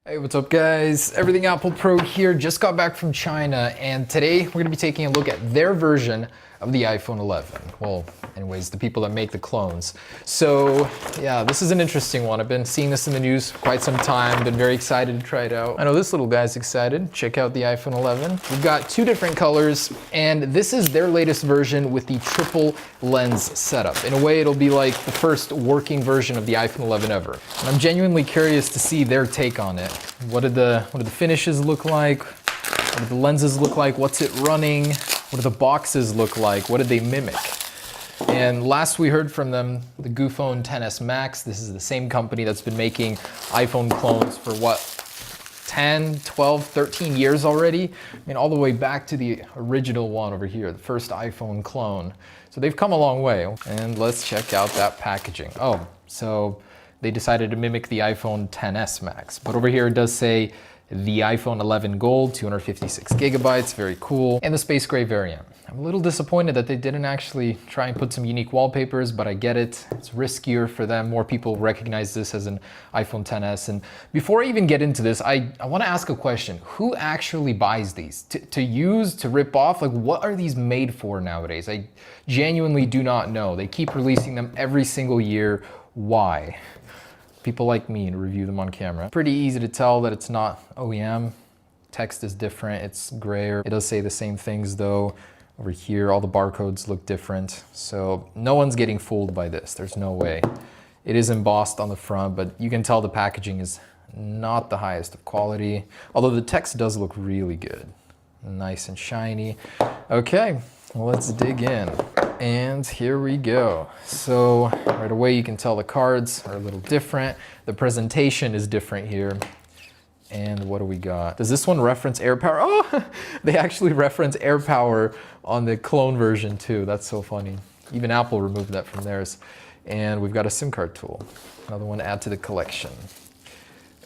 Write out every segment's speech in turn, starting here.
Hey, what's up guys? Everything Apple Pro here. Just got back from China and today we're going to be taking a look at their version of the iPhone 11. Well, anyways, the people that make the clones. So yeah, this is an interesting one. I've been seeing this in the news for quite some time. Been very excited to try it out. I know this little guy's excited. Check out the iPhone 11. We've got two different colors and this is their latest version with the triple lens setup. In a way, it'll be like the first working version of the iPhone 11 ever. And I'm genuinely curious to see their take on it. What did the finishes look like? What did the lenses look like? What's it running? What do the boxes look like? What did they mimic? And last we heard from them, the Goophone XS Max. This is the same company that's been making iPhone clones for what, 10, 12, 13 years already? I mean, all the way back to the original one over here, the first iPhone clone. So they've come a long way. And let's check out that packaging. Oh, so they decided to mimic the iPhone XS Max. But over here it does say the iPhone 11 Gold, 256 gigabytes, very cool, and the space gray variant. I'm a little disappointed that they didn't actually try and put some unique wallpapers, but I get it. It's riskier for them. More people recognize this as an iPhone XS. And before I even get into this, I want to ask a question. Who actually buys these? To use, to rip off? Like, what are these made for nowadays? I genuinely do not know. They keep releasing them every single year. Why? People like me to review them on camera. Pretty easy to tell that it's not OEM. Text is different, it's grayer. It does say the same things though. Over here, all the barcodes look different. So no one's getting fooled by this, there's no way. It is embossed on the front, but you can tell the packaging is not the highest of quality. Although the text does look really good. Nice and shiny. Okay, well, let's dig in. And here we go. So right away you can tell the cards are a little different. The presentation is different here. And what do we got? Does this one reference AirPower? Oh, they actually reference AirPower on the clone version too. That's so funny. Even Apple removed that from theirs. And we've got a SIM card tool. Another one to add to the collection.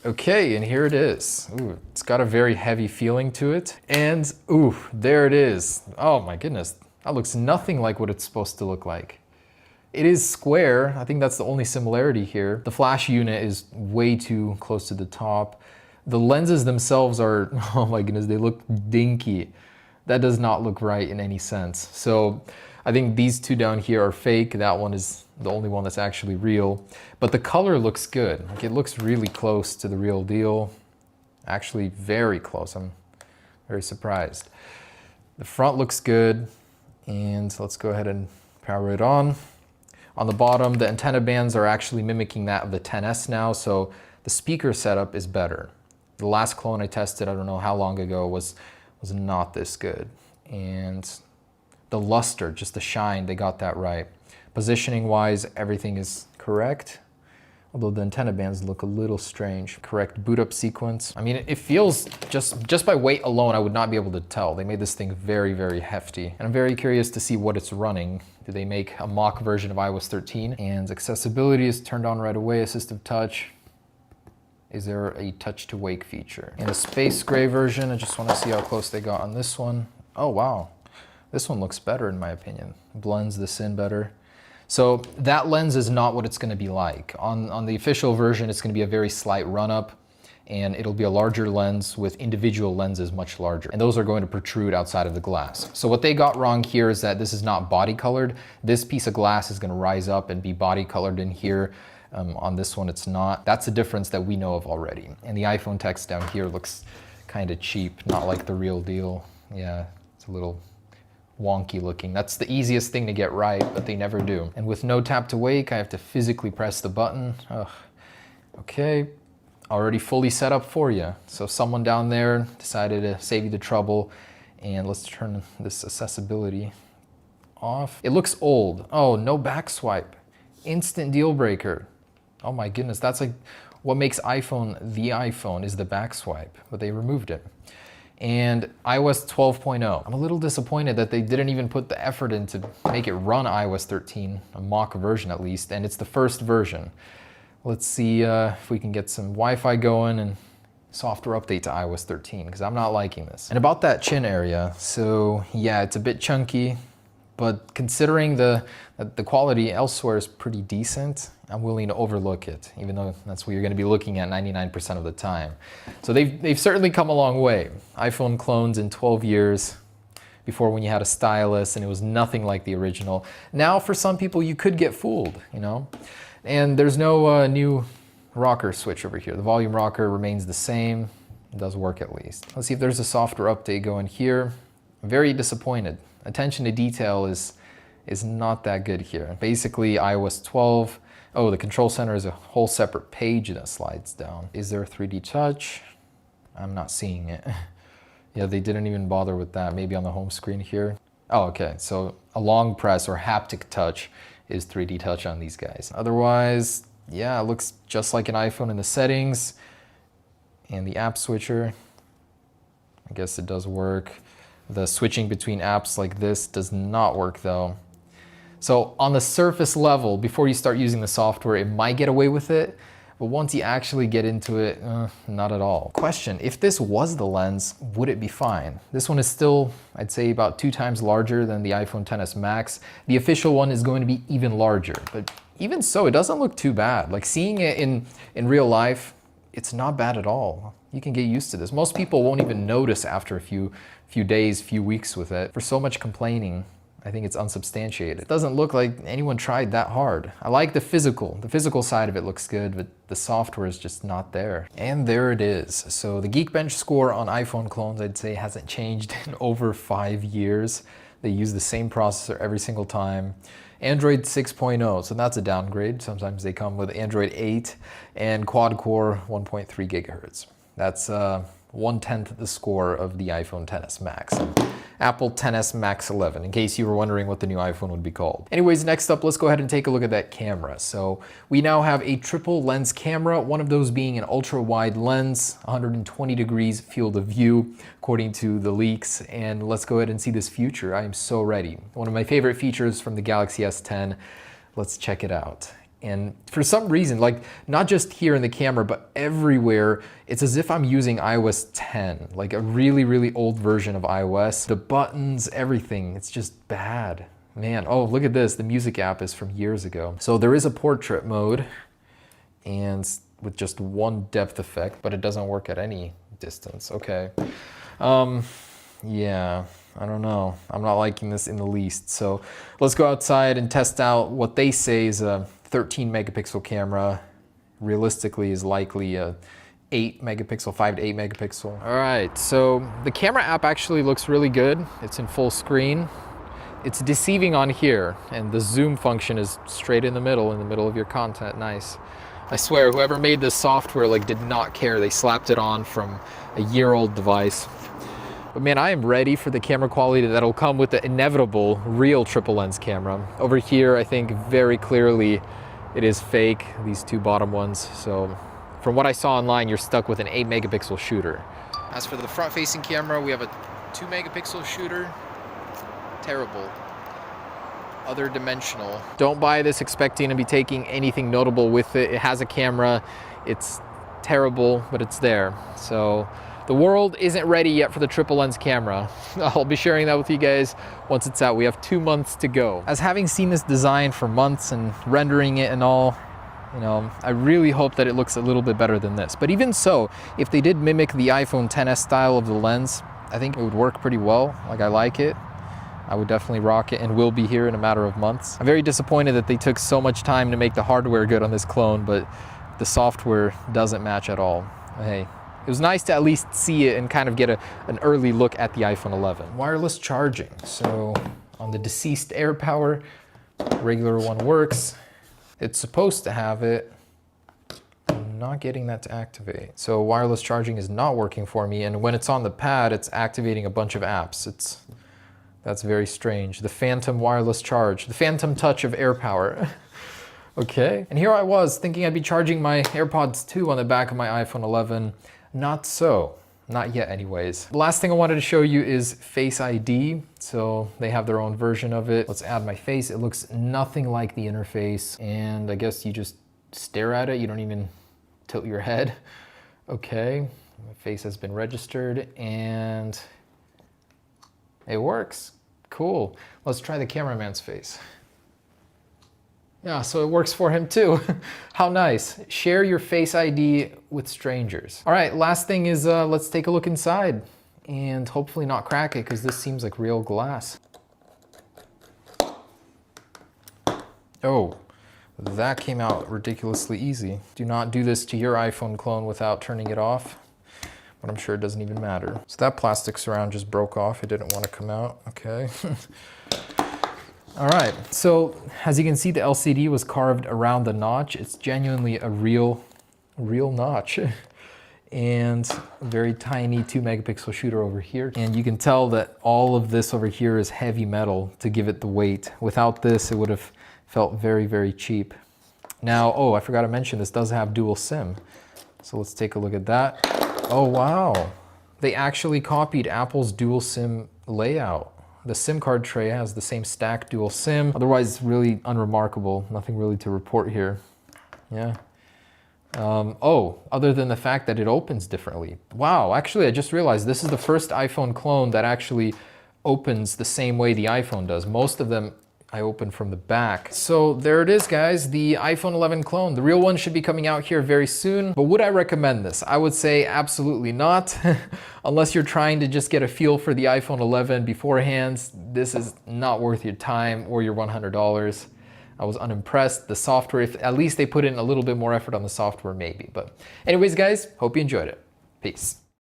Okay, and here it is. Ooh, it's got a very heavy feeling to it. And ooh, there it is. Oh my goodness. That looks nothing like what it's supposed to look like. It is square. I think that's the only similarity here. The flash unit is way too close to the top. The lenses themselves are, oh my goodness, they look dinky. That does not look right in any sense. So I think these two down here are fake. That one is the only one that's actually real. But the color looks good. Like, it looks really close to the real deal. Actually very close. I'm very surprised. The front looks good. And let's go ahead and power it on. On the bottom, the antenna bands are actually mimicking that of the XS now, so the speaker setup is better. The last clone I tested, I don't know how long ago, was not this good. And the luster, just the shine, they got that right. Positioning wise, everything is correct. Although the antenna bands look a little strange. Correct boot up sequence. I mean, it feels, just by weight alone, I would not be able to tell. They made this thing very, very hefty. And I'm very curious to see what it's running. Did they make a mock version of iOS 13? And accessibility is turned on right away, assistive touch. Is there a touch to wake feature? In the space gray version, I just want to see how close they got on this one. Oh, wow. This one looks better in my opinion. Blends this in better. So that lens is not what it's going to be like. On the official version, it's going to be a very slight run-up, and it'll be a larger lens with individual lenses much larger. And those are going to protrude outside of the glass. So what they got wrong here is that this is not body colored. This piece of glass is going to rise up and be body colored in here. On this one, it's not. That's a difference that we know of already. And the iPhone text down here looks kind of cheap, not like the real deal. Yeah, it's a little wonky looking. That's the easiest thing to get right, but they never do. And with no tap to wake, I have to physically press the button. Ugh. Okay, already fully set up for you. So someone down there decided to save you the trouble, and let's turn this accessibility off. It looks old. Oh, no back swipe. Instant deal breaker. Oh my goodness, that's like what makes iPhone the iPhone, is the back swipe, but they removed it. And iOS 12.0. I'm a little disappointed that they didn't even put the effort in to make it run iOS 13, a mock version at least, and it's the first version. Let's see if we can get some Wi-Fi going and software update to iOS 13, because I'm not liking this. And about that chin area, so yeah, it's a bit chunky, but considering the quality elsewhere is pretty decent, I'm willing to overlook it, even though that's what you're going to be looking at 99% of the time. So they've certainly come a long way. iPhone clones in 12 years, before when you had a stylus and it was nothing like the original. Now for some people you could get fooled, you know? And there's no new rocker switch over here. The volume rocker remains the same. It does work at least. Let's see if there's a software update going here. I'm very disappointed. Attention to detail is not that good here. Basically iOS 12. Oh, the control center is a whole separate page that slides down. Is there 3D touch? I'm not seeing it. Yeah, they didn't even bother with that. Maybe on the home screen here. Oh, okay. So a long press or haptic touch is 3D touch on these guys. Otherwise, yeah, it looks just like an iPhone in the settings. And the app switcher, I guess it does work. The switching between apps like this does not work though. So on the surface level, before you start using the software, it might get away with it. But once you actually get into it, not at all. Question, if this was the lens, would it be fine? This one is still, I'd say, about 2 times larger than the iPhone XS Max. The official one is going to be even larger, but even so, it doesn't look too bad. Like seeing it in real life, it's not bad at all. You can get used to this. Most people won't even notice after a few days, few weeks with it. For so much complaining, I think it's unsubstantiated. It doesn't look like anyone tried that hard. I like the physical side of it looks good, but the software is just not there. And there it is. So the Geekbench score on iPhone clones, I'd say, hasn't changed in over 5 years. They use the same processor every single time. Android 6.0, so that's a downgrade. Sometimes they come with Android 8 and quad-core 1.3 gigahertz. That's 1/10 the score of the iPhone XS Max. Apple XS Max 11, in case you were wondering what the new iPhone would be called. Anyways, next up, let's go ahead and take a look at that camera. So we now have a triple lens camera, one of those being an ultra wide lens, 120 degrees field of view, according to the leaks. And let's go ahead and see this feature. I am so ready. One of my favorite features from the Galaxy S10. Let's check it out. And for some reason, like not just here in the camera, but everywhere, it's as if I'm using iOS 10, like a really, really old version of iOS. The buttons, everything, it's just bad. Man, oh, look at this. The music app is from years ago. So there is a portrait mode and with just one depth effect, but it doesn't work at any distance. Okay. Yeah, I don't know. I'm not liking this in the least. So let's go outside and test out what they say is a 13 megapixel camera. Realistically is likely a 8 megapixel, 5 to 8 megapixel. All right, so the camera app actually looks really good. It's in full screen. It's deceiving on here, and the zoom function is straight in the middle of your content. Nice. I swear, whoever made this software like did not care. They slapped it on from a year-old device. But man, I am ready for the camera quality that'll come with the inevitable real triple lens camera. Over here, I think very clearly it is fake, these two bottom ones. So from what I saw online, you're stuck with an 8 megapixel shooter. As for the front facing camera, we have a 2 megapixel shooter. Terrible. Other dimensional. Don't buy this expecting to be taking anything notable with it. It has a camera. It's terrible, but it's there. So the world isn't ready yet for the triple lens camera. I'll be sharing that with you guys once it's out. We have 2 months to go. As having seen this design for months and rendering it and all, you know, I really hope that it looks a little bit better than this. But even so, if they did mimic the iPhone XS style of the lens, I think it would work pretty well. Like, I like it. I would definitely rock it and will be here in a matter of months. I'm very disappointed that they took so much time to make the hardware good on this clone, but the software doesn't match at all. Hey, it was nice to at least see it and kind of get an early look at the iPhone 11. Wireless charging. So on the deceased AirPower, regular one works. It's supposed to have it. I'm not getting that to activate. So wireless charging is not working for me, and when it's on the pad, it's activating a bunch of apps. That's very strange. The phantom wireless charge, the phantom touch of AirPower. Okay, and here I was thinking I'd be charging my AirPods 2 on the back of my iPhone 11. Not so, not yet anyways. The last thing I wanted to show you is Face ID. So they have their own version of it. Let's add my face. It looks nothing like the interface, and I guess you just stare at it. You don't even tilt your head. Okay, my face has been registered and it works. Cool. Let's try the cameraman's face. Yeah, so it works for him too. How nice. Share your Face ID with strangers. All right, last thing is let's take a look inside and hopefully not crack it because this seems like real glass. Oh, that came out ridiculously easy. Do not do this to your iPhone clone without turning it off, but I'm sure it doesn't even matter. So that plastic surround just broke off. It didn't want to come out, okay. All right, so as you can see, the LCD was carved around the notch. It's genuinely a real notch. And a very tiny 2-megapixel shooter over here. And you can tell that all of this over here is heavy metal to give it the weight. Without this, it would have felt very, very cheap. Now, oh, I forgot to mention, this does have dual SIM. So let's take a look at that. Oh, wow. They actually copied Apple's dual SIM layout. The SIM card tray has the same stack dual SIM. Otherwise, it's really unremarkable. Nothing really to report here. Yeah. Oh, other than the fact that it opens differently. Wow, actually, I just realized this is the first iPhone clone that actually opens the same way the iPhone does. Most of them I open from the back. So there it is, guys, the iPhone 11 clone. The real one should be coming out here very soon. But would I recommend this? I would say absolutely not. Unless you're trying to just get a feel for the iPhone 11 beforehand, this is not worth your time or your $100. I was unimpressed. The software, if at least they put in a little bit more effort on the software, maybe. But anyways, guys, hope you enjoyed it. Peace.